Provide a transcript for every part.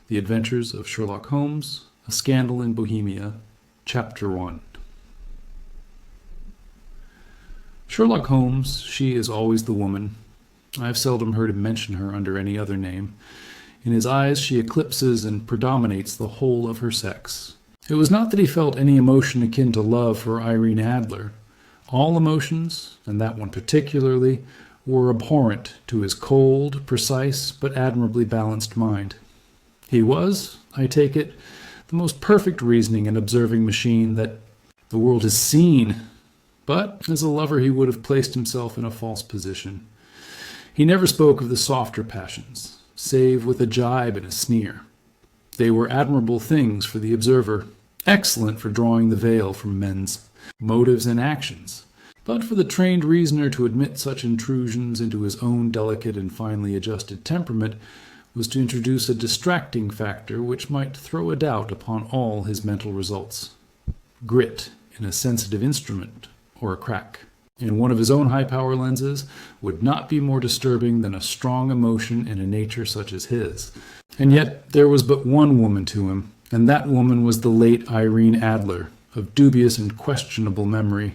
The Adventures of Sherlock Holmes, A Scandal in Bohemia, Chapter 1. Sherlock Holmes, she is always the woman. I have seldom heard him mention her under any other name. In his eyes she eclipses and predominates the whole of her sex. It was not that he felt any emotion akin to love for Irene Adler. All emotions, and that one particularly, were abhorrent to his cold, precise, but admirably balanced mind. He was, I take it, the most perfect reasoning and observing machine that the world has seen, but as a lover he would have placed himself in a false position. He never spoke of the softer passions, save with a jibe and a sneer. They were admirable things for the observer, excellent for drawing the veil from men's motives and actions. But for the trained reasoner to admit such intrusions into his own delicate and finely adjusted temperament was to introduce a distracting factor which might throw a doubt upon all his mental results. Grit in a sensitive instrument, or a crack in one of his own high-power lenses, would not be more disturbing than a strong emotion in a nature such as his. And yet there was but one woman to him, and that woman was the late Irene Adler, of dubious and questionable memory.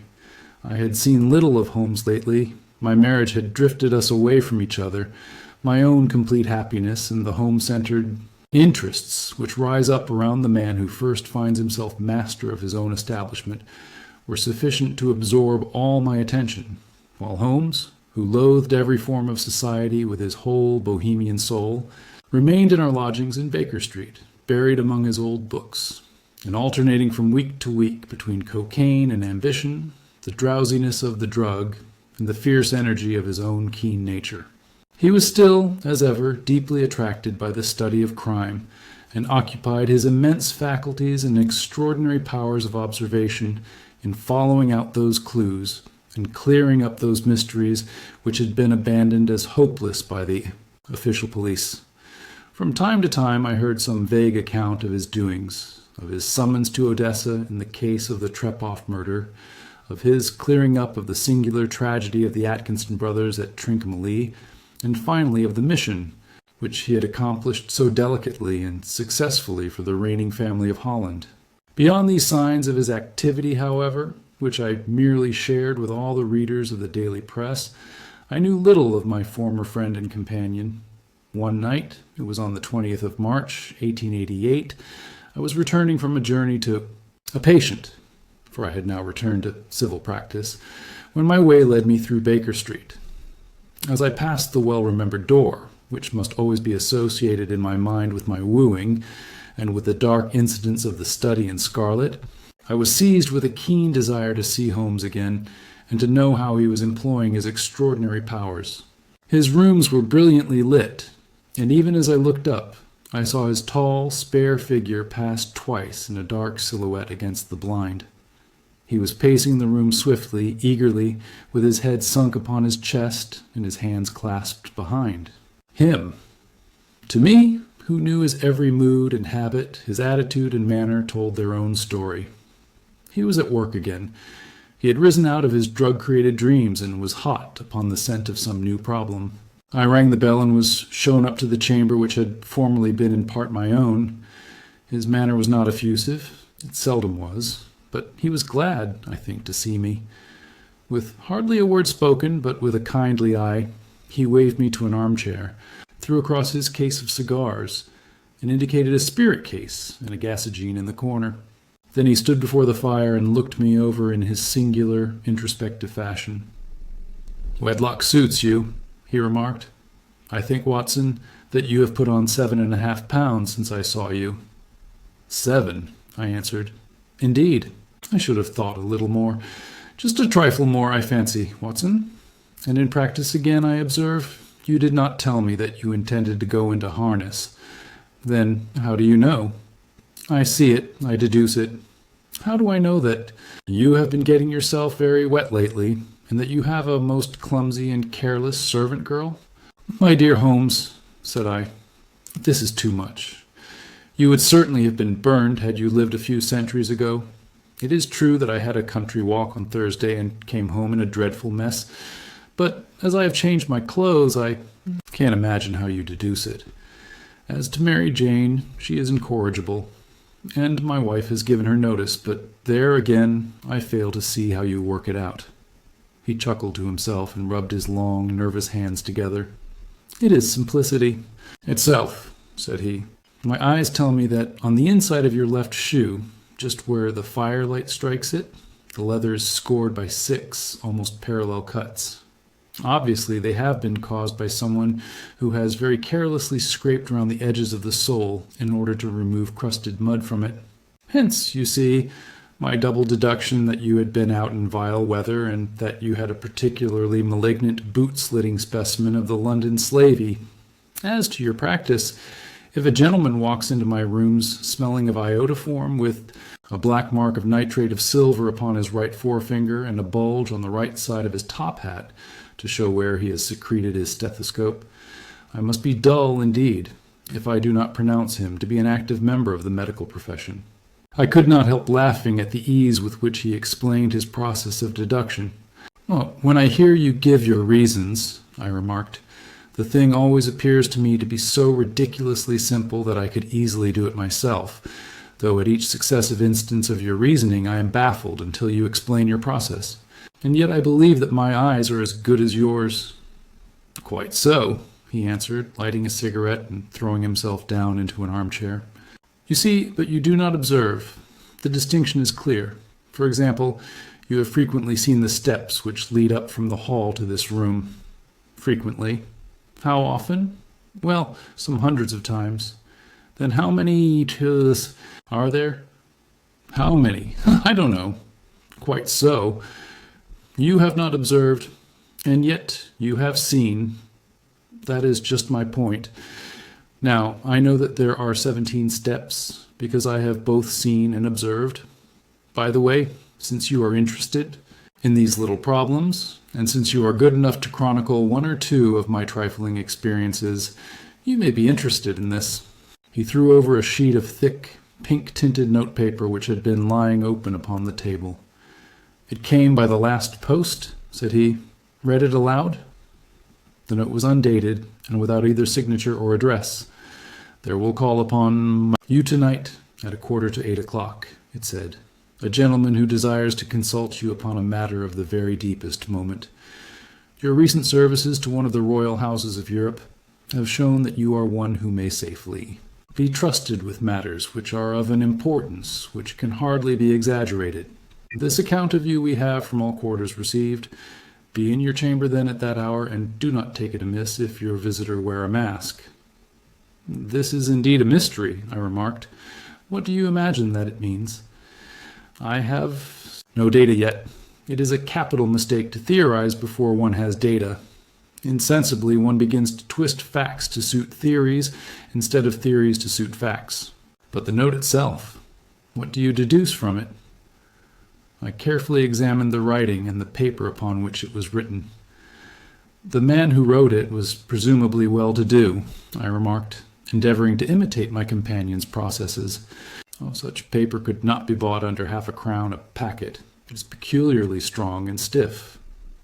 I had seen little of Holmes lately. My marriage had drifted us away from each other. My own complete happiness and the home-centered interests which rise up around the man who first finds himself master of his own establishment were sufficient to absorb all my attention, while Holmes, who loathed every form of society with his whole Bohemian soul, remained in our lodgings in Baker Street, buried among his old books, and alternating from week to week between cocaine and ambition, the drowsiness of the drug, and the fierce energy of his own keen nature. He was still, as ever, deeply attracted by the study of crime, and occupied his immense faculties and extraordinary powers of observation in following out those clues and clearing up those mysteries which had been abandoned as hopeless by the official police. From time to time I heard some vague account of his doings, of his summons to Odessa in the case of the Trepoff murder, of his clearing up of the singular tragedy of the Atkinson brothers at Trincomalee, and finally of the mission which he had accomplished so delicately and successfully for the reigning family of Holland. Beyond these signs of his activity, however, which I merely shared with all the readers of the daily press, I knew little of my former friend and companion. One night, it was on the 20th of March, 1888, I was returning from a journey to a patient, for I had now returned to civil practice, when my way led me through Baker Street. As I passed the well-remembered door, which must always be associated in my mind with my wooing, and with the dark incidents of the study in scarlet, I was seized with a keen desire to see Holmes again, and to know how he was employing his extraordinary powers. His rooms were brilliantly lit, and even as I looked up, I saw his tall, spare figure pass twice in a dark silhouette against the blind. He was pacing the room swiftly, eagerly, with his head sunk upon his chest and his hands clasped behind. Him! To me, who knew his every mood and habit, his attitude and manner told their own story. He was at work again. He had risen out of his drug-created dreams and was hot upon the scent of some new problem. I rang the bell and was shown up to the chamber which had formerly been in part my own. His manner was not effusive. It seldom was. But he was glad, I think, to see me. With hardly a word spoken, but with a kindly eye, he waved me to an armchair, threw across his case of cigars, and indicated a spirit case and a gasogene in the corner. Then he stood before the fire and looked me over in his singular, introspective fashion. "Wedlock suits you," he remarked. "I think, Watson, that you have put on 7.5 pounds since I saw you." "7," I answered. "Indeed, I should have thought a little more. Just a trifle more, I fancy, Watson. And in practice again, I observe, you did not tell me that you intended to go into harness. Then how do you know?" "I see it, I deduce it. How do I know that you have been getting yourself very wet lately, and that you have a most clumsy and careless servant girl?" "My dear Holmes," said I, "this is too much. You would certainly have been burned had you lived a few centuries ago. It is true that I had a country walk on Thursday and came home in a dreadful mess, but as I have changed my clothes, I can't imagine how you deduce it. As to Mary Jane, she is incorrigible, and my wife has given her notice, but there again I fail to see how you work it out." He chuckled to himself and rubbed his long, nervous hands together. "It is simplicity itself," said he. "My eyes tell me that on the inside of your left shoe, just where the firelight strikes it, the leather is scored by 6 almost parallel cuts. Obviously, they have been caused by someone who has very carelessly scraped around the edges of the sole in order to remove crusted mud from it. Hence, you see, my double deduction that you had been out in vile weather and that you had a particularly malignant boot-slitting specimen of the London slavey. As to your practice, if a gentleman walks into my rooms smelling of iodoform with a black mark of nitrate of silver upon his right forefinger and a bulge on the right side of his top hat to show where he has secreted his stethoscope, I must be dull indeed if I do not pronounce him to be an active member of the medical profession." I could not help laughing at the ease with which he explained his process of deduction. "Well, when I hear you give your reasons," I remarked, "the thing always appears to me to be so ridiculously simple that I could easily do it myself, though at each successive instance of your reasoning I am baffled until you explain your process. And yet I believe that my eyes are as good as yours." "Quite so," he answered, lighting a cigarette and throwing himself down into an armchair. "You see, but you do not observe. The distinction is clear. For example, you have frequently seen the steps which lead up from the hall to this room." "Frequently. How often?" "Well, some hundreds of times." "Then how many are there?" "How many? I don't know." "Quite so. You have not observed, and yet you have seen. That is just my point. Now, I know that there are 17 steps, because I have both seen and observed. By the way, since you are interested in these little problems, and since you are good enough to chronicle 1 or 2 of my trifling experiences, you may be interested in this." He threw over a sheet of thick, pink-tinted notepaper which had been lying open upon the table. "It came by the last post?" said he. "Read it aloud?" The note was undated, and without either signature or address. "There will call upon you tonight at 7:45, it said. "A gentleman who desires to consult you upon a matter of the very deepest moment. Your recent services to one of the royal houses of Europe have shown that you are one who may safely be trusted with matters which are of an importance which can hardly be exaggerated. This account of you we have from all quarters received. Be in your chamber then at that hour, and do not take it amiss if your visitor wear a mask." "This is indeed a mystery," I remarked. "What do you imagine that it means?" "I have no data yet. It is a capital mistake to theorize before one has data. Insensibly, one begins to twist facts to suit theories instead of theories to suit facts. But the note itself, what do you deduce from it?" I carefully examined the writing and the paper upon which it was written. "The man who wrote it was presumably well-to-do," I remarked, endeavoring to imitate my companion's processes. "Such paper could not be bought under £0.50 a packet. It is peculiarly strong and stiff."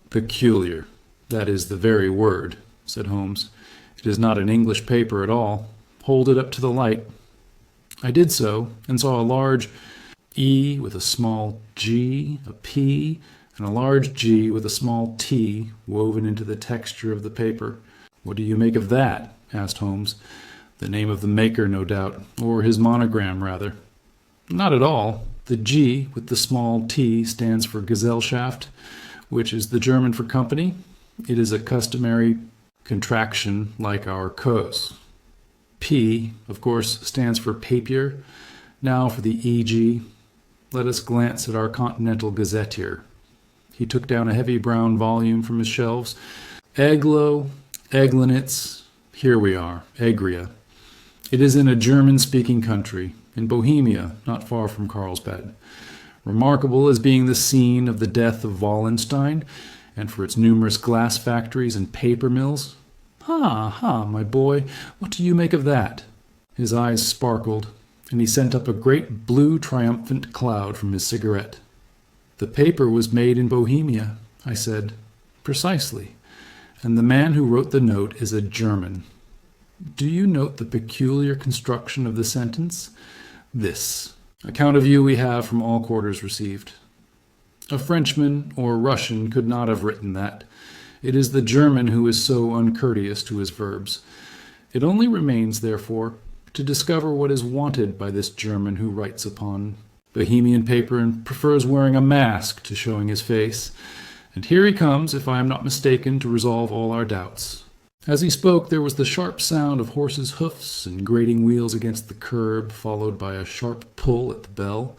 "Peculiar. That is the very word," said Holmes. "It is not an English paper at all. Hold it up to the light." I did so, and saw a large E with a small g, a P, and a large G with a small t woven into the texture of the paper. "What do you make of that?" asked Holmes. "The name of the maker, no doubt, or his monogram, rather." "Not at all. The G with the small t stands for Gesellschaft, which is the German for company. It is a customary contraction like our Kos. P, of course, stands for papier. Now for the E.G. Let us glance at our Continental Gazetteer." He took down a heavy brown volume from his shelves. "Eglo, Eglinitz, here we are, Egria. It is in a German-speaking country, in Bohemia, not far from Carlsbad. Remarkable as being the scene of the death of Wallenstein, and for its numerous glass factories and paper mills." Ha, my boy, what do you make of that?" His eyes sparkled, and he sent up a great blue triumphant cloud from his cigarette. "The paper was made in Bohemia," I said. "Precisely. And the man who wrote the note is a German." Do you note the peculiar construction of the sentence? This account of you we have from all quarters received. A Frenchman or Russian could not have written that. It is the German who is so uncourteous to his verbs. It only remains, therefore, to discover what is wanted by this German who writes upon Bohemian paper and prefers wearing a mask to showing his face. And here he comes, if I am not mistaken, to resolve all our doubts. As he spoke, there was the sharp sound of horses' hoofs and grating wheels against the curb, followed by a sharp pull at the bell.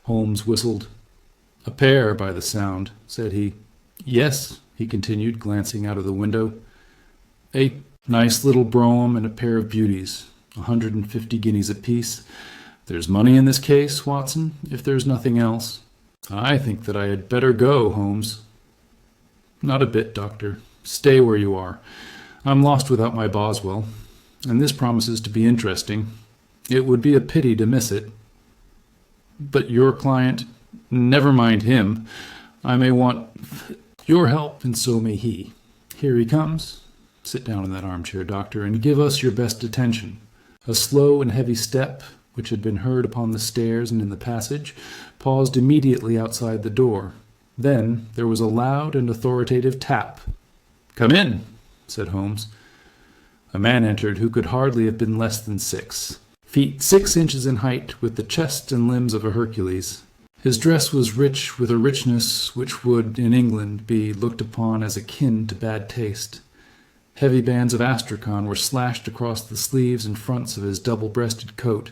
Holmes whistled. "A pair, by the sound," said he. "Yes," he continued, glancing out of the window. "A nice little brougham and a pair of beauties, 150 guineas apiece. There's money in this case, Watson, if there's nothing else." "I think that I had better go, Holmes." "Not a bit, Doctor. Stay where you are. I'm lost without my Boswell, and this promises to be interesting. It would be a pity to miss it." "But your client—" "Never mind him. I may want your help, and so may he. Here he comes. Sit down in that armchair, Doctor, and give us your best attention." A slow and heavy step, which had been heard upon the stairs and in the passage, paused immediately outside the door. Then there was a loud and authoritative tap. "Come in," said Holmes. A man entered who could hardly have been less than 6 feet 6 inches in height, with the chest and limbs of a Hercules. His dress was rich with a richness which would, in England, be looked upon as akin to bad taste. Heavy bands of astrakhan were slashed across the sleeves and fronts of his double-breasted coat,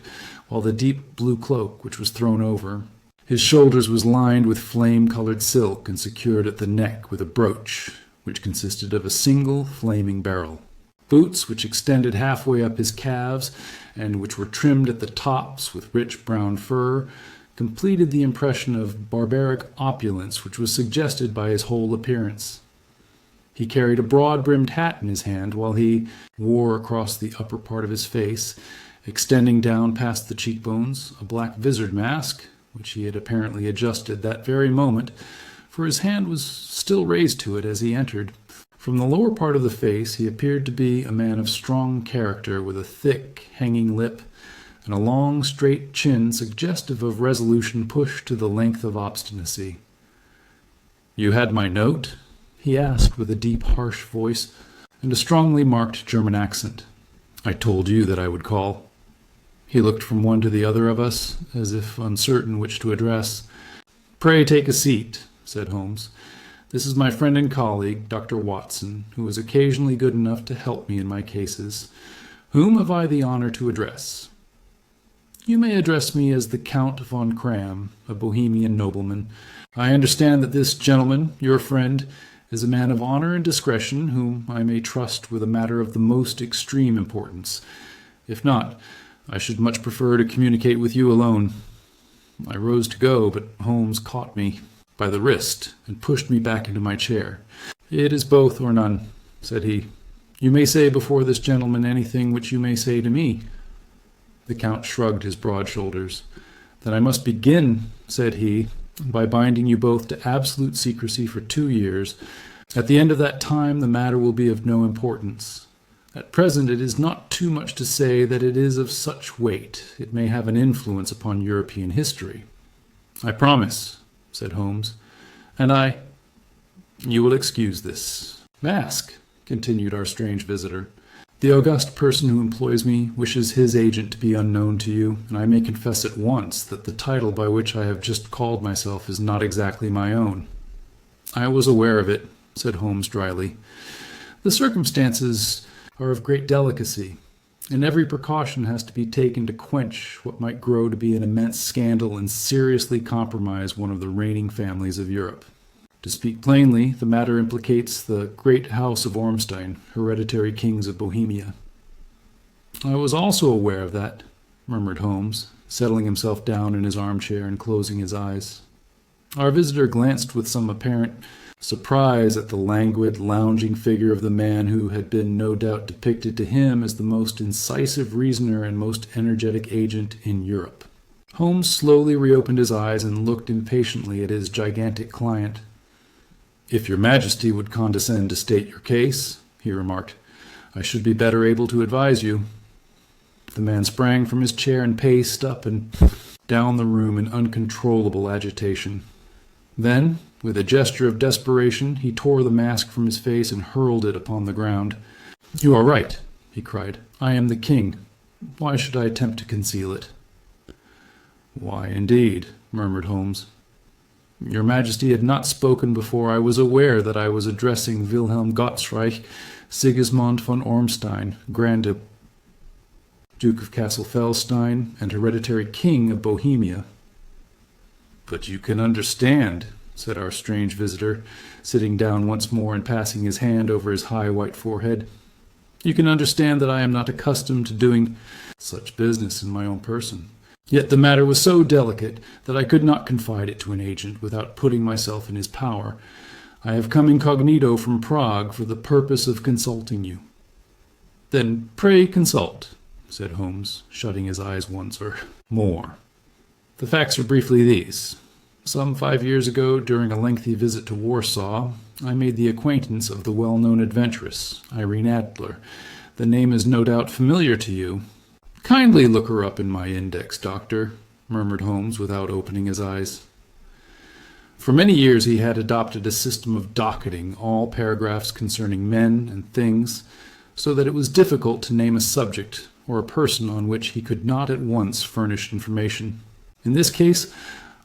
while the deep blue cloak, which was thrown over his shoulders, was lined with flame-colored silk and secured at the neck with a brooch, which consisted of a single flaming barrel. Boots, which extended halfway up his calves, and which were trimmed at the tops with rich brown fur, completed the impression of barbaric opulence which was suggested by his whole appearance. He carried a broad-brimmed hat in his hand, while he wore across the upper part of his face, extending down past the cheekbones, a black vizard mask, which he had apparently adjusted that very moment, for his hand was still raised to it as he entered. From the lower part of the face he appeared to be a man of strong character, with a thick, hanging lip, and a long, straight chin suggestive of resolution pushed to the length of obstinacy. "You had my note?" he asked, with a deep, harsh voice and a strongly marked German accent. "I told you that I would call." He looked from one to the other of us, as if uncertain which to address. "Pray take a seat," said Holmes. "This is my friend and colleague, Dr. Watson, who is occasionally good enough to help me in my cases. Whom have I the honor to address?" "You may address me as the Count von Cram, a Bohemian nobleman. I understand that this gentleman, your friend, is a man of honor and discretion, whom I may trust with a matter of the most extreme importance. If not, I should much prefer to communicate with you alone." I rose to go, but Holmes caught me by the wrist and pushed me back into my chair. "It is both or none," said he. "You may say before this gentleman anything which you may say to me." The Count shrugged his broad shoulders. "Then I must begin," said he, "by binding you both to absolute secrecy for 2 years. At the end of that time the matter will be of no importance. At present it is not too much to say that it is of such weight it may have an influence upon European history." "I promise," said Holmes. "And I—" "You will excuse this mask," continued our strange visitor. "The august person who employs me wishes his agent to be unknown to you, and I may confess at once that the title by which I have just called myself is not exactly my own." "I was aware of it," said Holmes dryly. "The circumstances are of great delicacy, and every precaution has to be taken to quench what might grow to be an immense scandal and seriously compromise one of the reigning families of Europe. To speak plainly, the matter implicates the great house of Ormstein, hereditary kings of Bohemia." "I was also aware of that," murmured Holmes, settling himself down in his armchair and closing his eyes. Our visitor glanced with some apparent surprise at the languid, lounging figure of the man who had been no doubt depicted to him as the most incisive reasoner and most energetic agent in Europe. Holmes slowly reopened his eyes and looked impatiently at his gigantic client. "If your Majesty would condescend to state your case," he remarked, I should be better able to advise you." The man sprang from his chair and paced up and down the room in uncontrollable agitation. Then, with a gesture of desperation, he tore the mask from his face and hurled it upon the ground. "You are right," he cried. "I am the king. Why should I attempt to conceal it?" "Why, indeed," murmured Holmes. "Your Majesty had not spoken before I was aware that I was addressing Wilhelm Gottsreich, Sigismund von Ormstein, Grand Duke of Cassel-Felstein, and hereditary King of Bohemia." "But you can understand," said our strange visitor, sitting down once more and passing his hand over his high white forehead. "You can understand that I am not accustomed to doing such business in my own person. Yet the matter was so delicate that I could not confide it to an agent without putting myself in his power. I have come incognito from Prague for the purpose of consulting you." "Then pray consult," said Holmes, shutting his eyes once or more. "The facts are briefly these. Some 5 years ago, during a lengthy visit to Warsaw, I made the acquaintance of the well-known adventuress, Irene Adler. The name is no doubt familiar to you." "Kindly look her up in my index, Doctor," murmured Holmes without opening his eyes. For many years he had adopted a system of docketing all paragraphs concerning men and things, so that it was difficult to name a subject or a person on which he could not at once furnish information. In this case,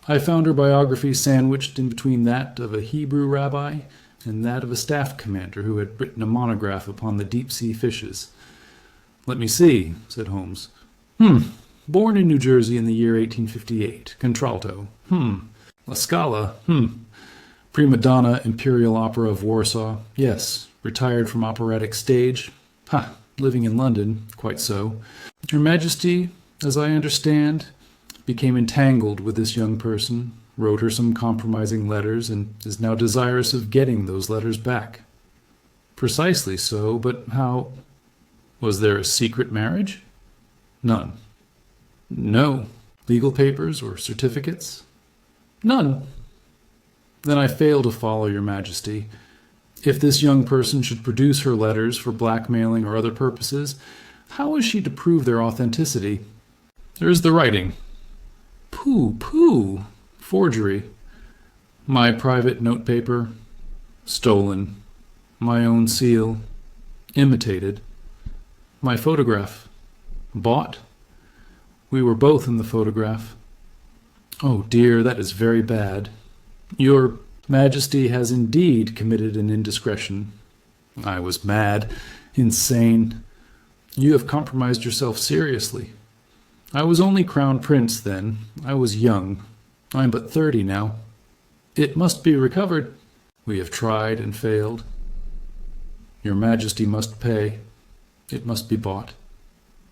I found her biography sandwiched in between that of a Hebrew rabbi and that of a staff commander who had written a monograph upon the deep-sea fishes. "Let me see," said Holmes. Born in New Jersey in the year 1858. Contralto. La Scala. Prima donna, Imperial Opera of Warsaw. Yes. Retired from operatic stage. Living in London. Quite so. Your Majesty, as I understand, became entangled with this young person, wrote her some compromising letters, and is now desirous of getting those letters back." "Precisely so, but how—" "Was there a secret marriage?" "None." "No. Legal papers or certificates?" "None." "Then I fail to follow, Your Majesty. If this young person should produce her letters for blackmailing or other purposes, how is she to prove their authenticity?" "There is the writing." Pooh! Forgery." "My private notepaper?" "Stolen." "My own seal?" "Imitated." "My photograph?" "Bought." "We were both in the photograph." "Oh dear, that is very bad." "Your Majesty has indeed committed an indiscretion." "I was mad, insane." "You have compromised yourself seriously." "I was only Crown Prince then. I was young. I am but 30 now." "It must be recovered." "We have tried and failed." "Your Majesty must pay." "It must be bought."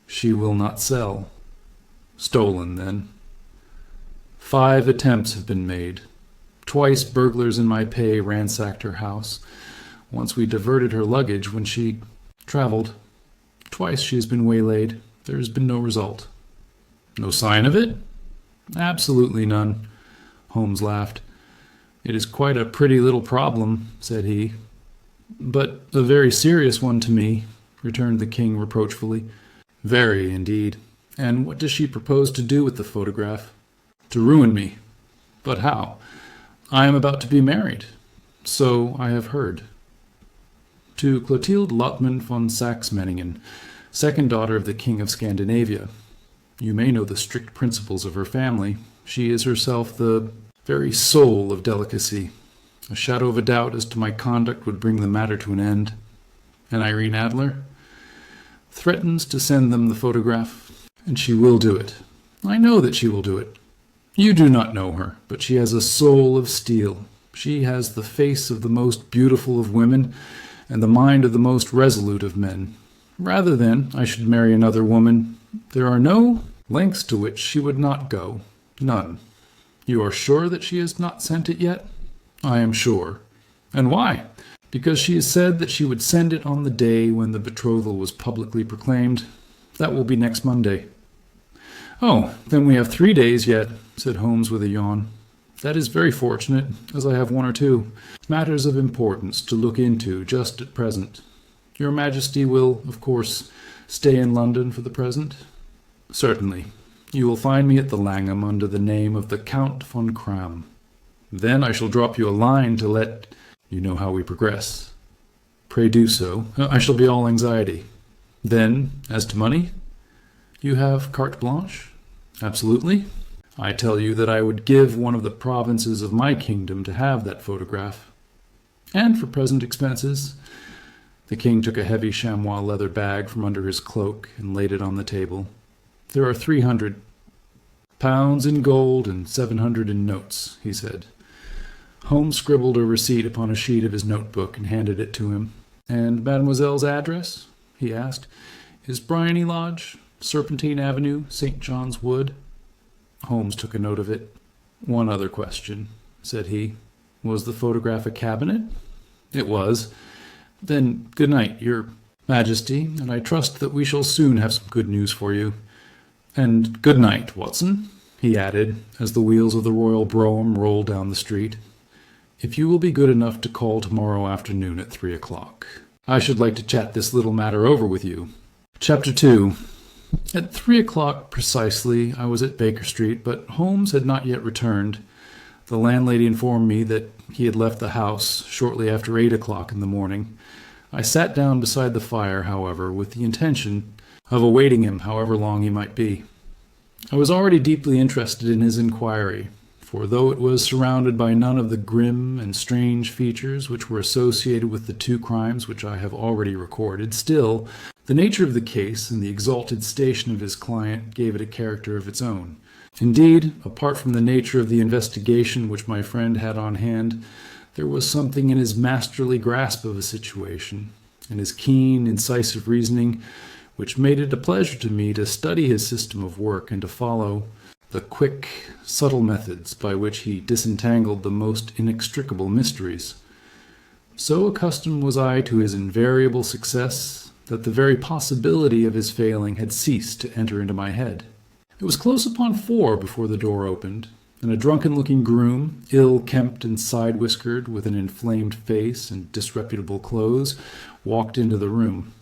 "She will not sell." "Stolen, then." 5 attempts have been made. Twice burglars in my pay ransacked her house. Once we diverted her luggage when she traveled. Twice she has been waylaid. There has been no result." "No sign of it?" "Absolutely none." Holmes laughed. "It is quite a pretty little problem," said he. "But a very serious one to me," returned the king reproachfully. "Very, indeed. And what does she propose to do with the photograph?" "To ruin me." "But how?" "I am about to be married." "So I have heard." "To Clotilde Lottmann von Saxe-Meiningen, second daughter of the King of Scandinavia. You may know the strict principles of her family. She is herself the very soul of delicacy. A shadow of a doubt as to my conduct would bring the matter to an end." "And Irene Adler?" "Threatens to send them the photograph, and she will do it. I know that she will do it. You do not know her, but she has a soul of steel. She has the face of the most beautiful of women, and the mind of the most resolute of men. Rather than I should marry another woman, there are no lengths to which she would not go. None." "You are sure that she has not sent it yet?" "I am sure." "And why?" "Because she has said that she would send it on the day when the betrothal was publicly proclaimed. That will be next Monday." "Oh, then we have 3 days yet," said Holmes with a yawn. "That is very fortunate, as I have 1 or 2 matters of importance to look into just at present." Your Majesty will, of course, stay in London for the present? Certainly. You will find me at the Langham under the name of the Count von Kram. Then I shall drop you a line to let you know how we progress. Pray do so. I shall be all anxiety. Then, as to money? You have carte blanche? Absolutely. I tell you that I would give one of the provinces of my kingdom to have that photograph. And for present expenses. The king took a heavy chamois leather bag from under his cloak and laid it on the table. There are 300 pounds in gold and 700 in notes, he said. Holmes scribbled a receipt upon a sheet of his notebook and handed it to him. And mademoiselle's address? He asked. Is Bryony Lodge, Serpentine Avenue, St. John's Wood? Holmes took a note of it. One other question, said he. Was the photograph a cabinet? It was. Then good night, Your Majesty, and I trust that we shall soon have some good news for you. And good night, Watson, he added, as the wheels of the royal brougham rolled down the street. If you will be good enough to call tomorrow afternoon at 3 o'clock, I should like to chat this little matter over with you. Chapter 2. At 3 o'clock precisely, I was at Baker Street, but Holmes had not yet returned. The landlady informed me that he had left the house shortly after 8 o'clock in the morning. I sat down beside the fire, however, with the intention of awaiting him however long he might be. I was already deeply interested in his inquiry, for though it was surrounded by none of the grim and strange features which were associated with the two crimes which I have already recorded, still, the nature of the case and the exalted station of his client gave it a character of its own. Indeed, apart from the nature of the investigation which my friend had on hand, there was something in his masterly grasp of a situation, and his keen, incisive reasoning, which made it a pleasure to me to study his system of work and to follow the quick, subtle methods by which he disentangled the most inextricable mysteries. So accustomed was I to his invariable success that the very possibility of his failing had ceased to enter into my head. It was close upon 4 before the door opened, and a drunken-looking groom, ill-kempt and side-whiskered, with an inflamed face and disreputable clothes, walked into the room.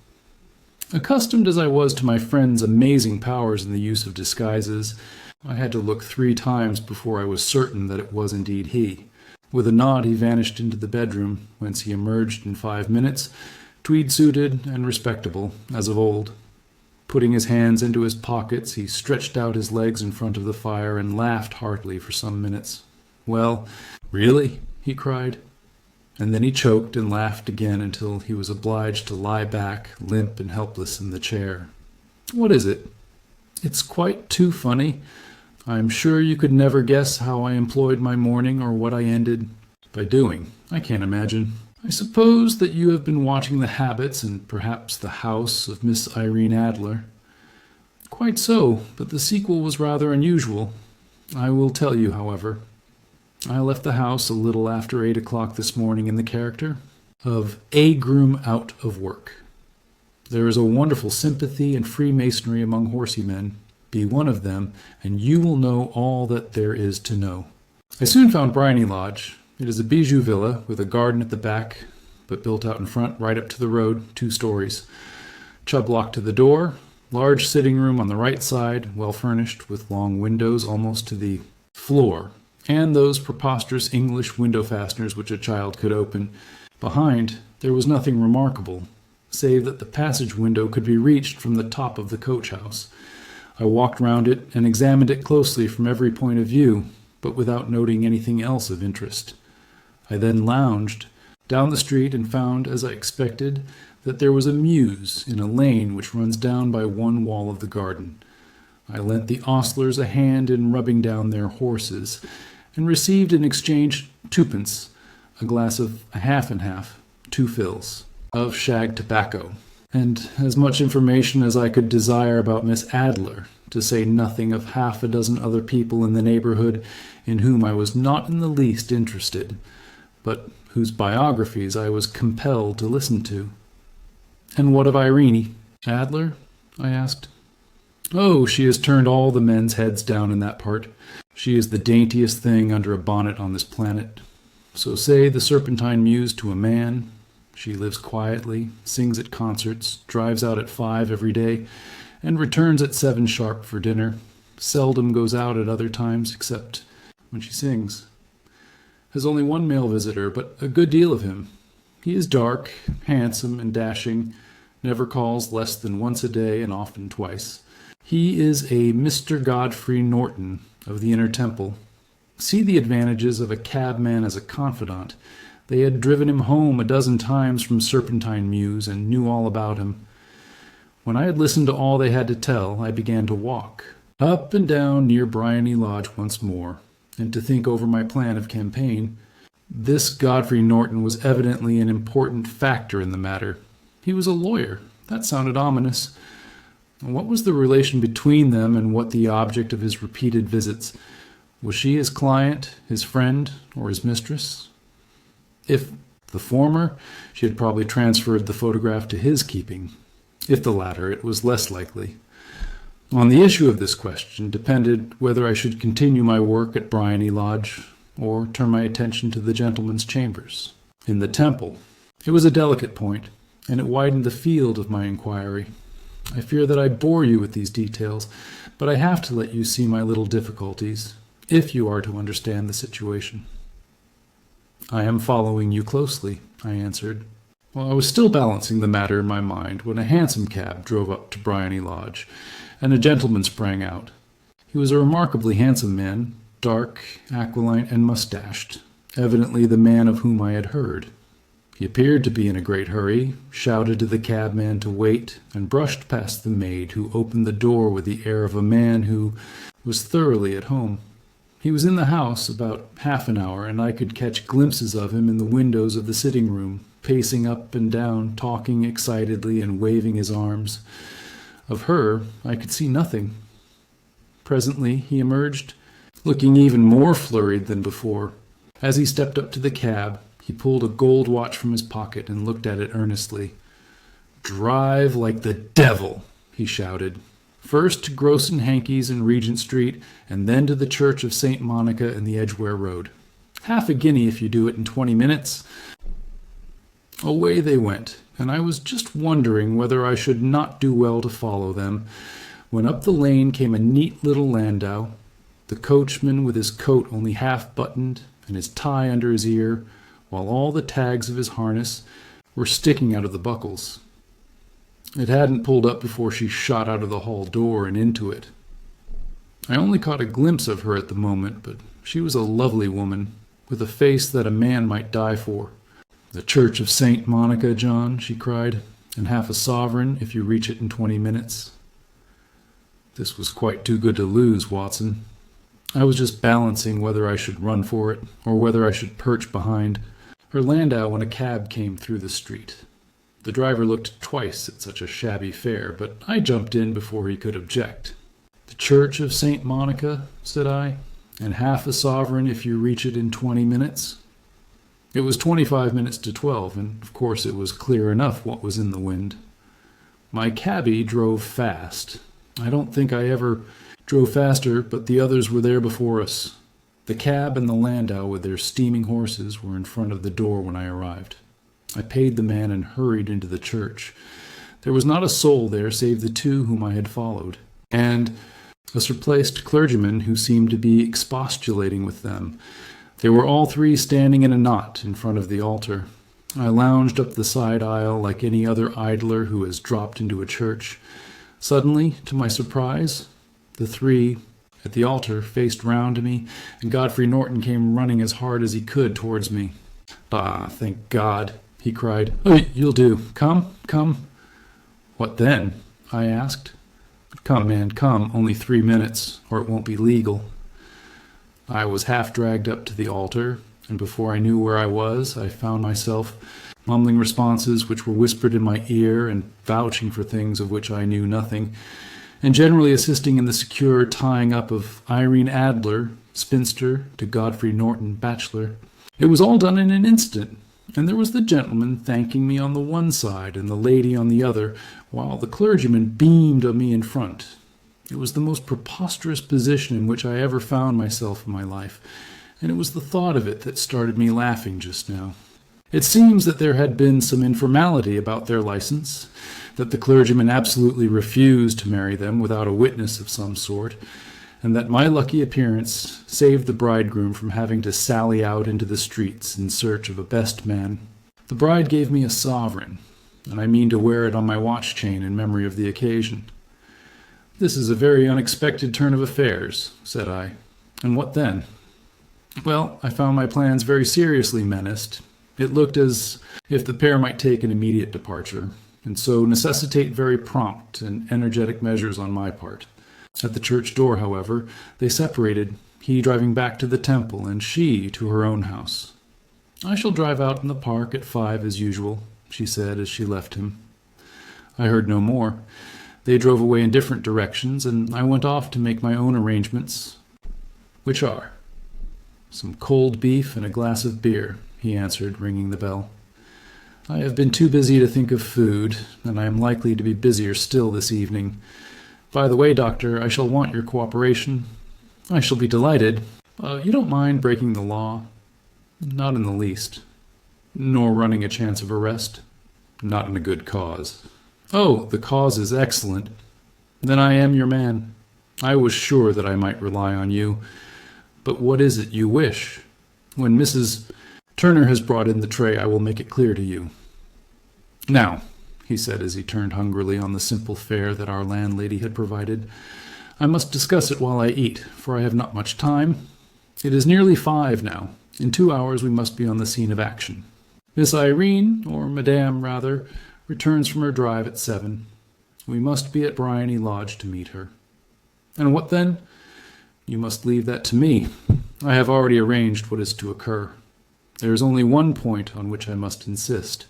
Accustomed as I was to my friend's amazing powers in the use of disguises, I had to look 3 times before I was certain that it was indeed he. With a nod he vanished into the bedroom, whence he emerged in 5 minutes, tweed-suited and respectable, as of old. Putting his hands into his pockets, he stretched out his legs in front of the fire and laughed heartily for some minutes. "Well, really?" he cried. And then he choked and laughed again until he was obliged to lie back, limp and helpless, in the chair. "What is it?" "It's quite too funny. I am sure you could never guess how I employed my morning or what I ended by doing. I can't imagine. I suppose that you have been watching the habits and perhaps the house of Miss Irene Adler." "Quite so, but the sequel was rather unusual. I will tell you, however. I left the house a little after 8 o'clock this morning in the character of a groom out of work. There is a wonderful sympathy and freemasonry among horsey men. Be one of them, and you will know all that there is to know. I soon found Bryony Lodge. It is a bijou villa with a garden at the back, but built out in front right up to the road, 2 stories. Chubb lock to the door, large sitting room on the right side, well furnished, with long windows almost to the floor, and those preposterous English window fasteners which a child could open. Behind, there was nothing remarkable, save that the passage window could be reached from the top of the coach-house. I walked round it and examined it closely from every point of view, but without noting anything else of interest. I then lounged down the street and found, as I expected, that there was a mews in a lane which runs down by one wall of the garden. I lent the ostlers a hand in rubbing down their horses, and received in exchange 2d, a glass of a half and half, 2 fills, of shag tobacco, and as much information as I could desire about Miss Adler, to say nothing of half a dozen other people in the neighborhood in whom I was not in the least interested, but whose biographies I was compelled to listen to. "And what of Irene Adler?" I asked. "Oh, she has turned all the men's heads down in that part. She is the daintiest thing under a bonnet on this planet. So say the Serpentine Mews to a man, She lives quietly, sings at concerts, drives out at 5 every day, and returns at 7 sharp for dinner. Seldom goes out at other times except when she sings. Has only one male visitor, but a good deal of him. He is dark, handsome, and dashing, never calls less than once a day and often twice. He is a Mr. Godfrey Norton of the Inner Temple. See the advantages of a cabman as a confidant. They had driven him home a dozen times from Serpentine Mews and knew all about him. When I had listened to all they had to tell, I began to walk up and down near Bryony Lodge once more, and to think over my plan of campaign. This Godfrey Norton was evidently an important factor in the matter. He was a lawyer. That sounded ominous. What was the relation between them, and what the object of his repeated visits? Was she his client, his friend, or his mistress? If the former, she had probably transferred the photograph to his keeping. If the latter, it was less likely. On the issue of this question depended whether I should continue my work at Bryony Lodge or turn my attention to the gentleman's chambers. In the temple, it was a delicate point, and it widened the field of my inquiry. I fear that I bore you with these details, but I have to let you see my little difficulties, if you are to understand the situation. I am following you closely, I answered. Well, I was still balancing the matter in my mind when a hansom cab drove up to Bryony Lodge, and a gentleman sprang out. He was a remarkably handsome man, dark, aquiline, and mustached, evidently the man of whom I had heard. He appeared to be in a great hurry, shouted to the cabman to wait, and brushed past the maid, who opened the door with the air of a man who was thoroughly at home. He was in the house about half an hour, and I could catch glimpses of him in the windows of the sitting room, pacing up and down, talking excitedly and waving his arms. Of her, I could see nothing. Presently he emerged, looking even more flurried than before. As he stepped up to the cab, he pulled a gold watch from his pocket and looked at it earnestly. "Drive like the devil," he shouted. "First to Gross and Hankey's in Regent Street, and then to the Church of St. Monica in the Edgware Road. Half a guinea if you do it in 20 minutes. Away they went, and I was just wondering whether I should not do well to follow them, when up the lane came a neat little landau, the coachman with his coat only half buttoned and his tie under his ear, while all the tags of his harness were sticking out of the buckles. It hadn't pulled up before she shot out of the hall door and into it. I only caught a glimpse of her at the moment, but she was a lovely woman, with a face that a man might die for. "The Church of St. Monica, John," she cried, "and half a sovereign if you reach it in 20 minutes. This was quite too good to lose, Watson. I was just balancing whether I should run for it, or whether I should perch behind her landau when a cab came through the street. The driver looked twice at such a shabby fare, but I jumped in before he could object. "The Church of St. Monica," said I, "and half a sovereign if you reach it in 20 minutes. It was 25 minutes to 12, and of course it was clear enough what was in the wind. My cabby drove fast. I don't think I ever drove faster, but the others were there before us. The cab and the landau with their steaming horses were in front of the door when I arrived. I paid the man and hurried into the church. There was not a soul there save the two whom I had followed, and a surpliced clergyman who seemed to be expostulating with them. They were all three standing in a knot in front of the altar. I lounged up the side aisle like any other idler who has dropped into a church. Suddenly, to my surprise, the three at the altar faced round to me, and Godfrey Norton came running as hard as he could towards me. "Ah, thank God," he cried. "Oh, you'll do. Come, come." "What then?" I asked. "Come, man, come. Only 3 minutes, or it won't be legal." I was half dragged up to the altar, and before I knew where I was, I found myself mumbling responses which were whispered in my ear and vouching for things of which I knew nothing, and generally assisting in the secure tying up of Irene Adler, spinster, to Godfrey Norton, bachelor. It was all done in an instant, and there was the gentleman thanking me on the one side and the lady on the other, while the clergyman beamed on me in front. It was the most preposterous position in which I ever found myself in my life, and it was the thought of it that started me laughing just now. It seems that there had been some informality about their license, that the clergyman absolutely refused to marry them without a witness of some sort, and that my lucky appearance saved the bridegroom from having to sally out into the streets in search of a best man. The bride gave me a sovereign, and I mean to wear it on my watch chain in memory of the occasion. "This is a very unexpected turn of affairs," said I. "And what then?" "Well, I found my plans very seriously menaced. It looked as if the pair might take an immediate departure, and so necessitate very prompt and energetic measures on my part. At the church door, however, they separated, he driving back to the temple, and she to her own house. "I shall drive out in the park at 5 as usual," she said as she left him. I heard no more. They drove away in different directions, and I went off to make my own arrangements, which are some cold beef and a glass of beer, he answered, ringing the bell. "I have been too busy to think of food, and I am likely to be busier still this evening. By the way, Doctor, I shall want your cooperation." "I shall be delighted. You don't mind breaking the law?" "Not in the least." "Nor running a chance of arrest?" "Not in a good cause." "Oh, the cause is excellent. Then I am your man. I was sure that I might rely on you. But what is it you wish? When Mrs. Turner has brought in the tray, I will make it clear to you." "Now," he said as he turned hungrily on the simple fare that our landlady had provided, "I must discuss it while I eat, for I have not much time. It is nearly 5 now. In 2 hours we must be on the scene of action. Miss Irene, or Madame rather, returns from her drive at 7. We must be at Bryony Lodge to meet her." "And what then?" "You must leave that to me. I have already arranged what is to occur. There is only one point on which I must insist.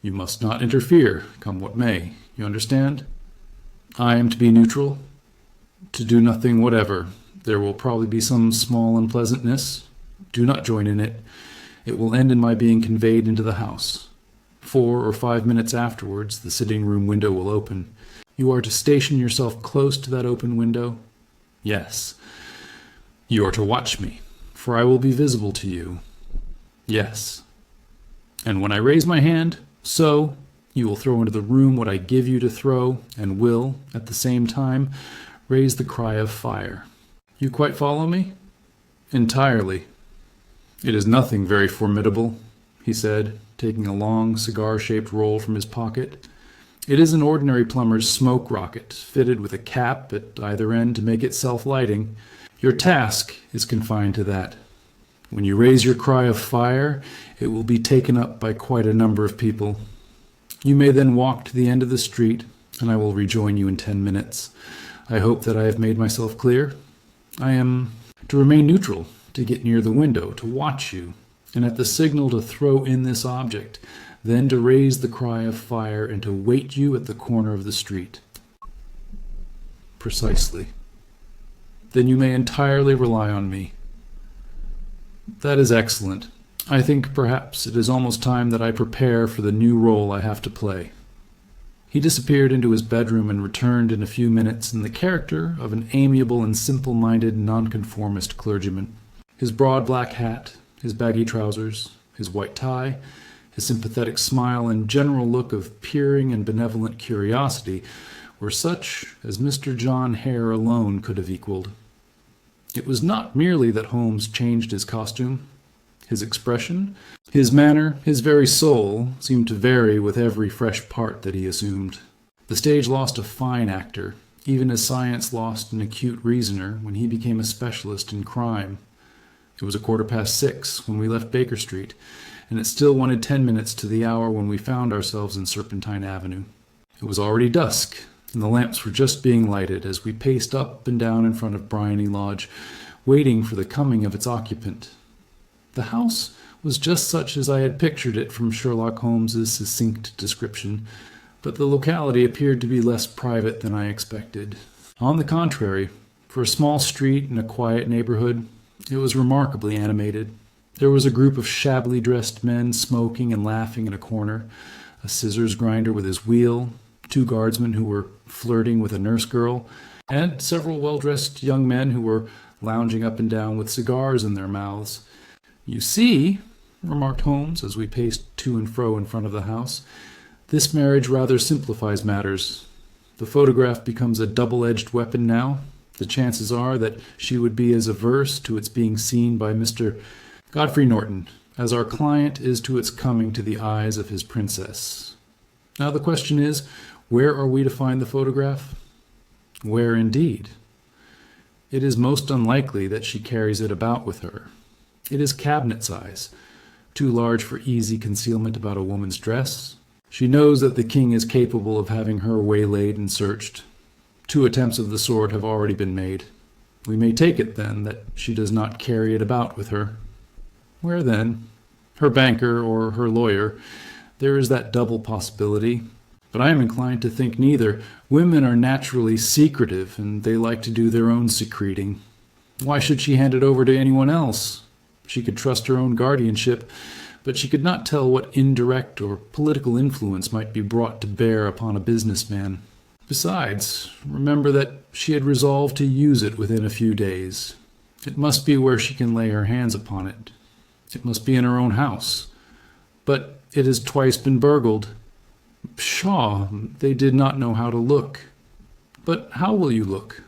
You must not interfere, come what may. You understand? I am to be neutral, to do nothing whatever. There will probably be some small unpleasantness. Do not join in it. It will end in my being conveyed into the house. 4 or 5 minutes afterwards, the sitting-room window will open. You are to station yourself close to that open window?" "Yes." "You are to watch me, for I will be visible to you." "Yes." "And when I raise my hand, so, you will throw into the room what I give you to throw, and will, at the same time, raise the cry of fire. You quite follow me?" "Entirely." "It is nothing very formidable," he said, taking a long cigar-shaped roll from his pocket. "It is an ordinary plumber's smoke rocket, fitted with a cap at either end to make it self-lighting. Your task is confined to that. When you raise your cry of fire, it will be taken up by quite a number of people. You may then walk to the end of the street, and I will rejoin you in 10 minutes. I hope that I have made myself clear. I am to remain neutral, to get near the window, to watch you, and at the signal to throw in this object, then to raise the cry of fire and to wait you at the corner of the street." "Precisely." "Then you may entirely rely on me." "That is excellent. I think perhaps it is almost time that I prepare for the new role I have to play." He disappeared into his bedroom and returned in a few minutes in the character of an amiable and simple-minded nonconformist clergyman. His broad black hat, his baggy trousers, his white tie, his sympathetic smile, and general look of peering and benevolent curiosity were such as Mr. John Hare alone could have equaled. It was not merely that Holmes changed his costume. His expression, his manner, his very soul seemed to vary with every fresh part that he assumed. The stage lost a fine actor, even as science lost an acute reasoner when he became a specialist in crime. It was 6:15 when we left Baker Street, and it still wanted 10 minutes to the hour when we found ourselves in Serpentine Avenue. It was already dusk, and the lamps were just being lighted as we paced up and down in front of Bryony Lodge, waiting for the coming of its occupant. The house was just such as I had pictured it from Sherlock Holmes's succinct description, but the locality appeared to be less private than I expected. On the contrary, for a small street in a quiet neighborhood, it was remarkably animated. There was a group of shabbily dressed men smoking and laughing in a corner, a scissors grinder with his wheel, 2 guardsmen who were flirting with a nurse girl, and several well-dressed young men who were lounging up and down with cigars in their mouths. "You see," remarked Holmes as we paced to and fro in front of the house. "This marriage rather simplifies matters. The photograph becomes a double-edged weapon now. The chances are that she would be as averse to its being seen by Mr. Godfrey Norton as our client is to its coming to the eyes of his princess. Now the question is, where are we to find the photograph? Where indeed? It is most unlikely that she carries it about with her. It is cabinet size, too large for easy concealment about a woman's dress. She knows that the king is capable of having her waylaid and searched. 2 attempts of the sort have already been made. We may take it, then, that she does not carry it about with her. Where, then? Her banker or her lawyer. There is that double possibility. But I am inclined to think neither. Women are naturally secretive, and they like to do their own secreting. Why should she hand it over to anyone else? She could trust her own guardianship, but she could not tell what indirect or political influence might be brought to bear upon a businessman. Besides, remember that she had resolved to use it within a few days. It must be where she can lay her hands upon it. It must be in her own house. But it has twice been burgled. Pshaw, they did not know how to look. But how will you look?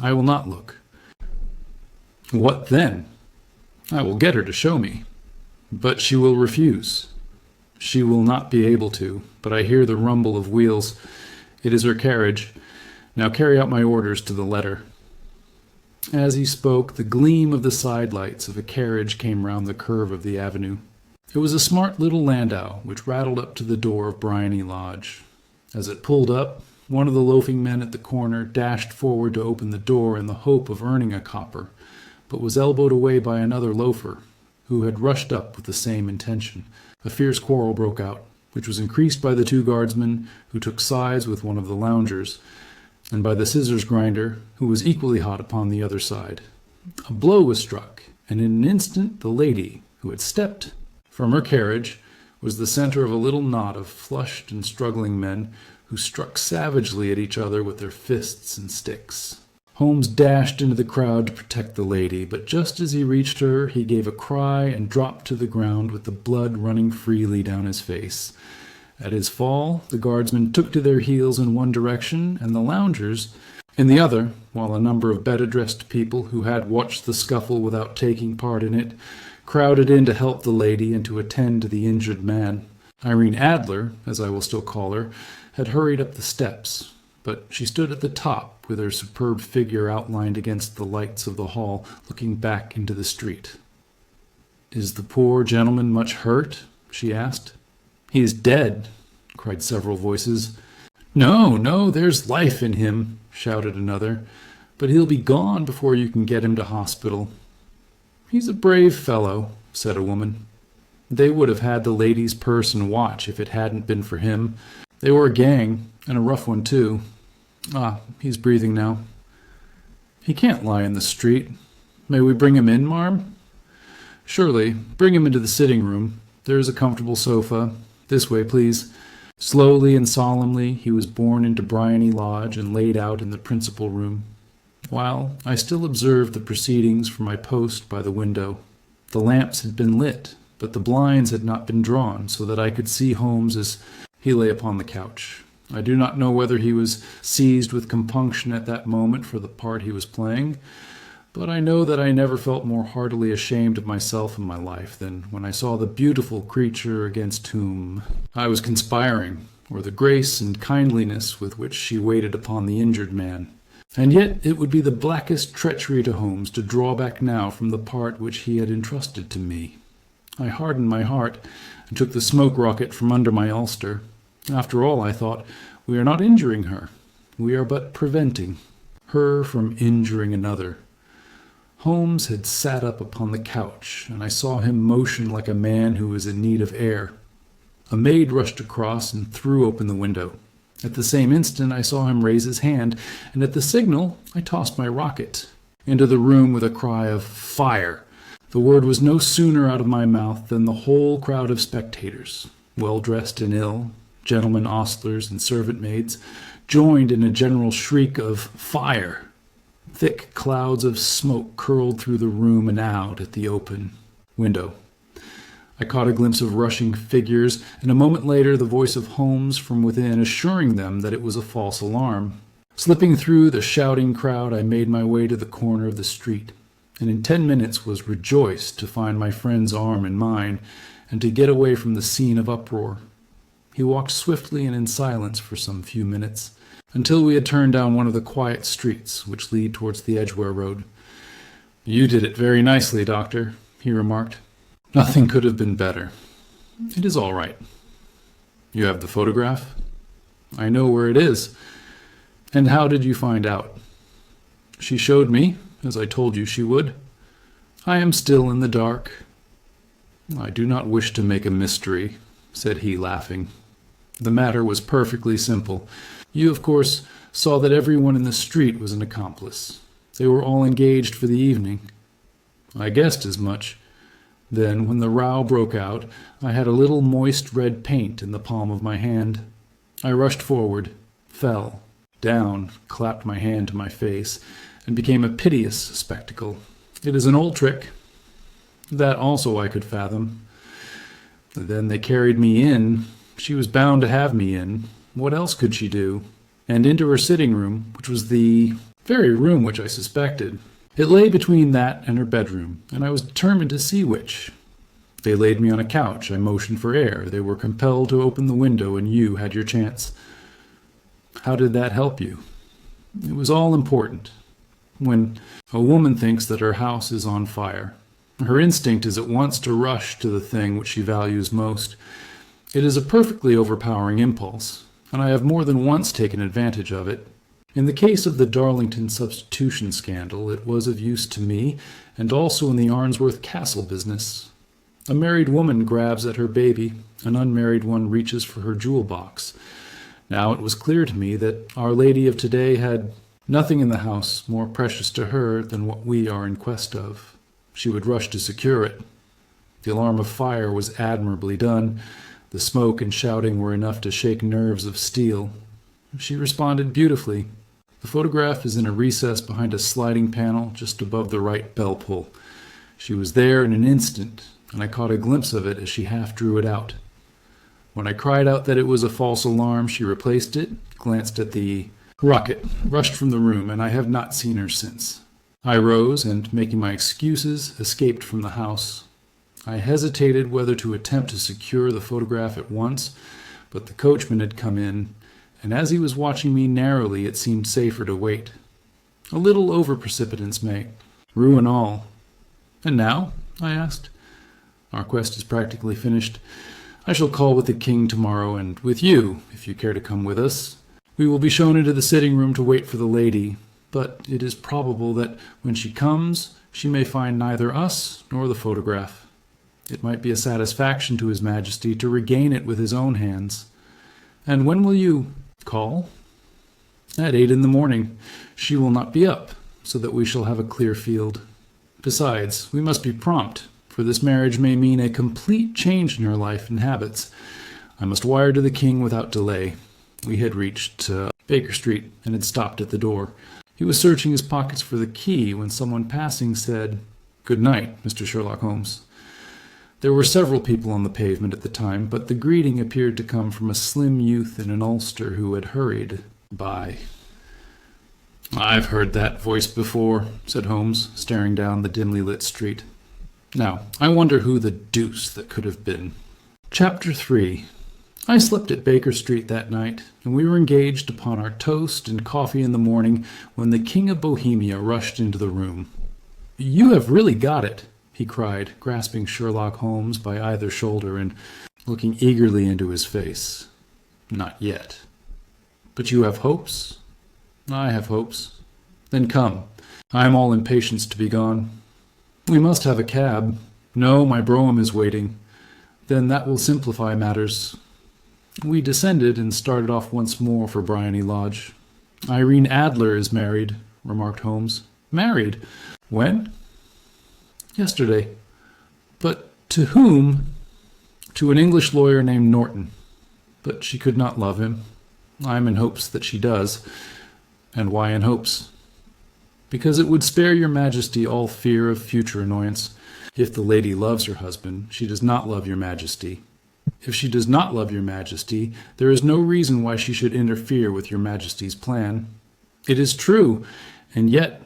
I will not look. What then? I will get her to show me. But she will refuse. She will not be able to, but I hear the rumble of wheels. It is her carriage. Now carry out my orders to the letter. As he spoke, the gleam of the side lights of a carriage came round the curve of the avenue. It was a smart little landau which rattled up to the door of Bryony Lodge. As it pulled up, one of the loafing men at the corner dashed forward to open the door in the hope of earning a copper, but was elbowed away by another loafer, who had rushed up with the same intention. A fierce quarrel broke out, which was increased by the 2 guardsmen, who took sides with one of the loungers, and by the scissors grinder, who was equally hot upon the other side. A blow was struck, and in an instant the lady, who had stepped from her carriage, was the center of a little knot of flushed and struggling men, who struck savagely at each other with their fists and sticks. Holmes dashed into the crowd to protect the lady, but just as he reached her, he gave a cry and dropped to the ground with the blood running freely down his face. At his fall, the guardsmen took to their heels in one direction, and the loungers in the other, while a number of better-dressed people who had watched the scuffle without taking part in it crowded in to help the lady and to attend to the injured man. Irene Adler, as I will still call her, had hurried up the steps, but she stood at the top with her superb figure outlined against the lights of the hall, looking back into the street. "Is the poor gentleman much hurt?" she asked. "He is dead," cried several voices. "No, no, there's life in him," shouted another, "but he'll be gone before you can get him to hospital." "He's a brave fellow," said a woman. "They would have had the lady's purse and watch if it hadn't been for him. They were a gang, and a rough one, too. Ah, he's breathing now. He can't lie in the street. May we bring him in, marm?" "Surely. Bring him into the sitting-room. There is a comfortable sofa. This way, please." Slowly and solemnly he was borne into Bryony Lodge and laid out in the principal room, while I still observed the proceedings from my post by the window. The lamps had been lit, but the blinds had not been drawn, so that I could see Holmes as he lay upon the couch. I do not know whether he was seized with compunction at that moment for the part he was playing, but I know that I never felt more heartily ashamed of myself in my life than when I saw the beautiful creature against whom I was conspiring, or the grace and kindliness with which she waited upon the injured man. And yet it would be the blackest treachery to Holmes to draw back now from the part which he had entrusted to me. I hardened my heart and took the smoke rocket from under my ulster. After all, I thought, we are not injuring her. We are but preventing her from injuring another. Holmes had sat up upon the couch, and I saw him motion like a man who is in need of air. A maid rushed across and threw open the window. At the same instant I saw him raise his hand, and at the signal I tossed my rocket into the room with a cry of "Fire!" The word was no sooner out of my mouth than the whole crowd of spectators, well-dressed and ill, gentlemen ostlers and servant-maids, joined in a general shriek of "Fire!" Thick clouds of smoke curled through the room and out at the open window. I caught a glimpse of rushing figures, and a moment later the voice of Holmes from within assuring them that it was a false alarm. Slipping through the shouting crowd, I made my way to the corner of the street, and in 10 minutes was rejoiced to find my friend's arm in mine, and to get away from the scene of uproar. He walked swiftly and in silence for some few minutes, until we had turned down one of the quiet streets which lead towards the Edgware Road. "You did it very nicely, Doctor," he remarked. "Nothing could have been better. It is all right. You have the photograph?" "I know where it is." "And how did you find out?" "She showed me, as I told you she would. I am still in the dark." "I do not wish to make a mystery," said he, laughing. "The matter was perfectly simple. You, of course, saw that everyone in the street was an accomplice. They were all engaged for the evening." "I guessed as much. Then, when the row broke out, I had a little moist red paint in the palm of my hand. I rushed forward, fell, down, clapped my hand to my face, and became a piteous spectacle. It is an old trick. That also I could fathom. Then they carried me in. She was bound to have me in. What else could she do? And into her sitting room, which was the very room which I suspected. It lay between that and her bedroom, and I was determined to see which. They laid me on a couch. I motioned for air. They were compelled to open the window, and you had your chance. How did that help you? It was all important. When a woman thinks that her house is on fire, her instinct is at once to rush to the thing which she values most. It is a perfectly overpowering impulse, and I have more than once taken advantage of it. In the case of the Darlington substitution scandal, it was of use to me, and also in the Arnsworth Castle business. A married woman grabs at her baby, an unmarried one reaches for her jewel box. Now it was clear to me that Our Lady of today had nothing in the house more precious to her than what we are in quest of. She would rush to secure it. The alarm of fire was admirably done. The smoke and shouting were enough to shake nerves of steel. She responded beautifully. The photograph is in a recess behind a sliding panel just above the right bell pull. She was there in an instant, and I caught a glimpse of it as she half drew it out. When I cried out that it was a false alarm, she replaced it, glanced at the rocket, rushed from the room, and I have not seen her since. I rose, and, making my excuses, escaped from the house. I hesitated whether to attempt to secure the photograph at once, but the coachman had come in, and as he was watching me narrowly, it seemed safer to wait. A little over-precipitance may ruin all. "And now?" I asked. "Our quest is practically finished. I shall call with the king tomorrow, and with you, if you care to come with us. We will be shown into the sitting room to wait for the lady, but it is probable that when she comes, she may find neither us nor the photograph. It might be a satisfaction to His Majesty to regain it with his own hands. And when will you call?" "At 8 in the morning. She will not be up, so that we shall have a clear field. Besides, we must be prompt, for this marriage may mean a complete change in her life and habits. I must wire to the king without delay." We had reached Baker Street and had stopped at the door. He was searching his pockets for the key when someone passing said, "Good night, Mr. Sherlock Holmes." There were several people on the pavement at the time, but the greeting appeared to come from a slim youth in an ulster who had hurried by. "I've heard that voice before," said Holmes, staring down the dimly lit street. "Now, I wonder who the deuce that could have been." Chapter 3. I slept at Baker Street that night, and we were engaged upon our toast and coffee in the morning when the King of Bohemia rushed into the room. "You have really got it," he cried, grasping Sherlock Holmes by either shoulder and looking eagerly into his face. "Not yet." "But you have hopes?" "I have hopes." "Then come. I am all impatience to be gone." "We must have a cab." "No, my brougham is waiting." "Then that will simplify matters." We descended and started off once more for Briony Lodge. "Irene Adler is married," remarked Holmes. "Married? When?" "Yesterday." "But to whom?" "To an English lawyer named Norton. But she could not love him. I am in hopes that she does." "And why in hopes?" Because it would spare your majesty all fear of future annoyance. If the lady loves her husband, she does not love your majesty. If she does not love your majesty, there is no reason why she should interfere with your majesty's plan. It is true, and yet,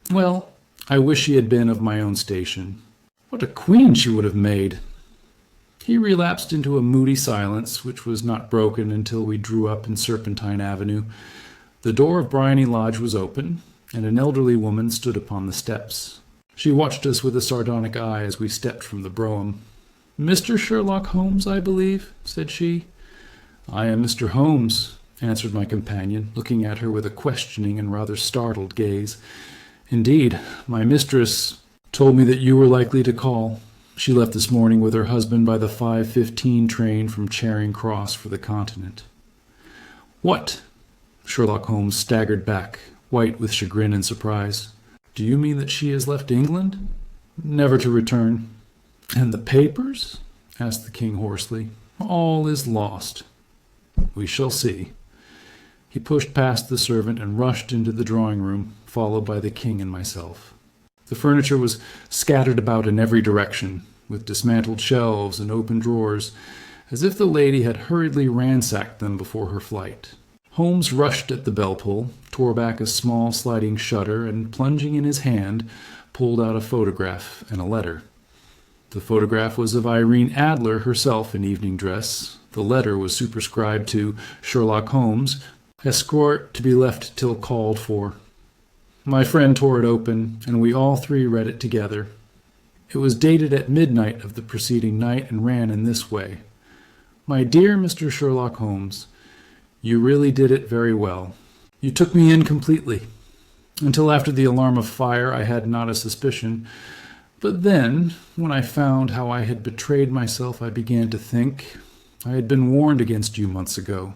well, I wish she had been of my own station. What a queen she would have made! He relapsed into a moody silence, which was not broken until we drew up in Serpentine Avenue. The door of Bryony Lodge was open, and an elderly woman stood upon the steps. She watched us with a sardonic eye as we stepped from the brougham. "Mr. Sherlock Holmes, I believe," said she. "I am Mr. Holmes," answered my companion, looking at her with a questioning and rather startled gaze. "Indeed, my mistress told me that you were likely to call. She left this morning with her husband by the 5:15 train from Charing Cross for the Continent." "What?" Sherlock Holmes staggered back, white with chagrin and surprise. "Do you mean that she has left England?" "Never to return." "And the papers?" asked the king hoarsely. "All is lost." "We shall see." He pushed past the servant and rushed into the drawing-room, followed by the king and myself. The furniture was scattered about in every direction, with dismantled shelves and open drawers, as if the lady had hurriedly ransacked them before her flight. Holmes rushed at the bell-pull, tore back a small sliding shutter, and, plunging in his hand, pulled out a photograph and a letter. The photograph was of Irene Adler herself in evening dress. The letter was superscribed to Sherlock Holmes, escort to be left till called for. My friend tore it open, and we all three read it together. It was dated at midnight of the preceding night and ran in this way. "My dear Mr. Sherlock Holmes, you really did it very well. You took me in completely. Until after the alarm of fire, I had not a suspicion. But then, when I found how I had betrayed myself, I began to think. I had been warned against you months ago.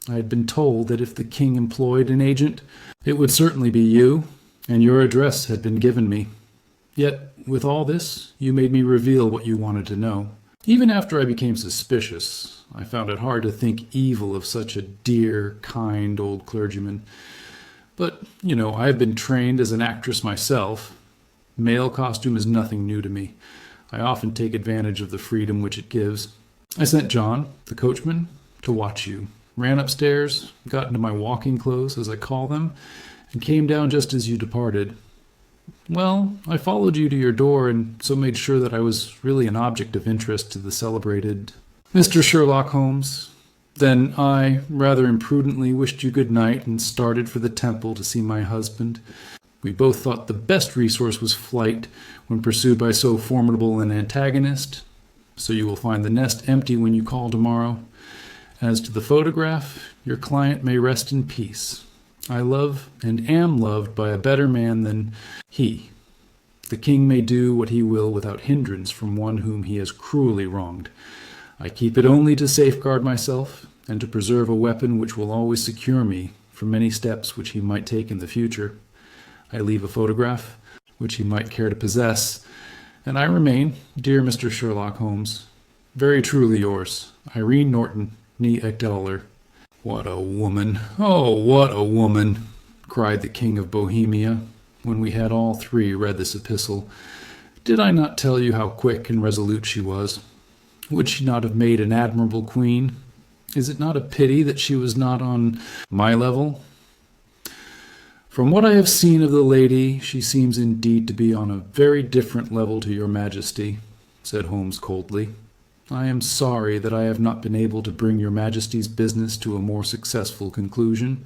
I had been told that if the king employed an agent, it would certainly be you, and your address had been given me. Yet, with all this, you made me reveal what you wanted to know. Even after I became suspicious, I found it hard to think evil of such a dear, kind old clergyman. But, I have been trained as an actress myself. Male costume is nothing new to me. I often take advantage of the freedom which it gives. I sent John, the coachman, to watch you, ran upstairs, got into my walking clothes, as I call them, and came down just as you departed. Well, I followed you to your door, and so made sure that I was really an object of interest to the celebrated Mr. Sherlock Holmes. Then I, rather imprudently, wished you good night and started for the temple to see my husband. We both thought the best resource was flight when pursued by so formidable an antagonist, so you will find the nest empty when you call tomorrow. As to the photograph, your client may rest in peace. I love and am loved by a better man than he. The king may do what he will without hindrance from one whom he has cruelly wronged. I keep it only to safeguard myself and to preserve a weapon which will always secure me from any steps which he might take in the future. I leave a photograph which he might care to possess, and I remain, dear Mr. Sherlock Holmes, very truly yours, Irene Norton, née Adler. What a woman! Oh, what a woman! Cried the King of Bohemia, when we had all three read this epistle. Did I not tell you how quick and resolute she was? Would she not have made an admirable queen? Is it not a pity that she was not on my level? From what I have seen of the lady, she seems indeed to be on a very different level to your majesty, said Holmes coldly. I am sorry that I have not been able to bring your majesty's business to a more successful conclusion.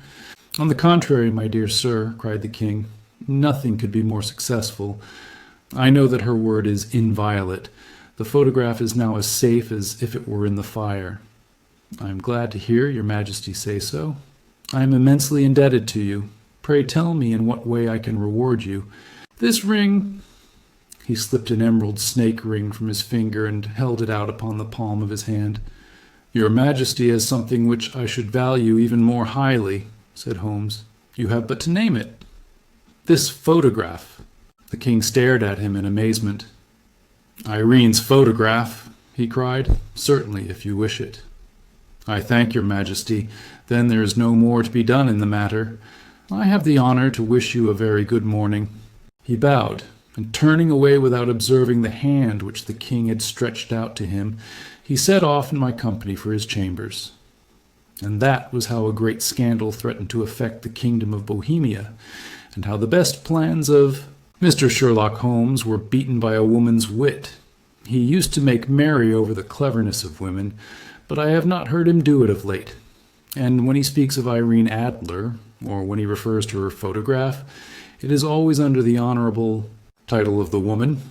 On the contrary, my dear sir, cried the king, nothing could be more successful. I know that her word is inviolate. The photograph is now as safe as if it were in the fire. I am glad to hear your majesty say so. I am immensely indebted to you. Pray tell me in what way I can reward you. This ring... He slipped an emerald snake ring from his finger and held it out upon the palm of his hand. Your majesty has something which I should value even more highly, said Holmes. You have but to name it. This photograph. The king stared at him in amazement. Irene's photograph, he cried. Certainly, if you wish it. I thank your majesty. Then there is no more to be done in the matter. I have the honor to wish you a very good morning." He bowed, and turning away without observing the hand which the king had stretched out to him, he set off in my company for his chambers. And that was how a great scandal threatened to affect the kingdom of Bohemia, and how the best plans of Mr. Sherlock Holmes were beaten by a woman's wit. He used to make merry over the cleverness of women, but I have not heard him do it of late. And when he speaks of Irene Adler, or when he refers to her photograph, it is always under the honorable title of the woman.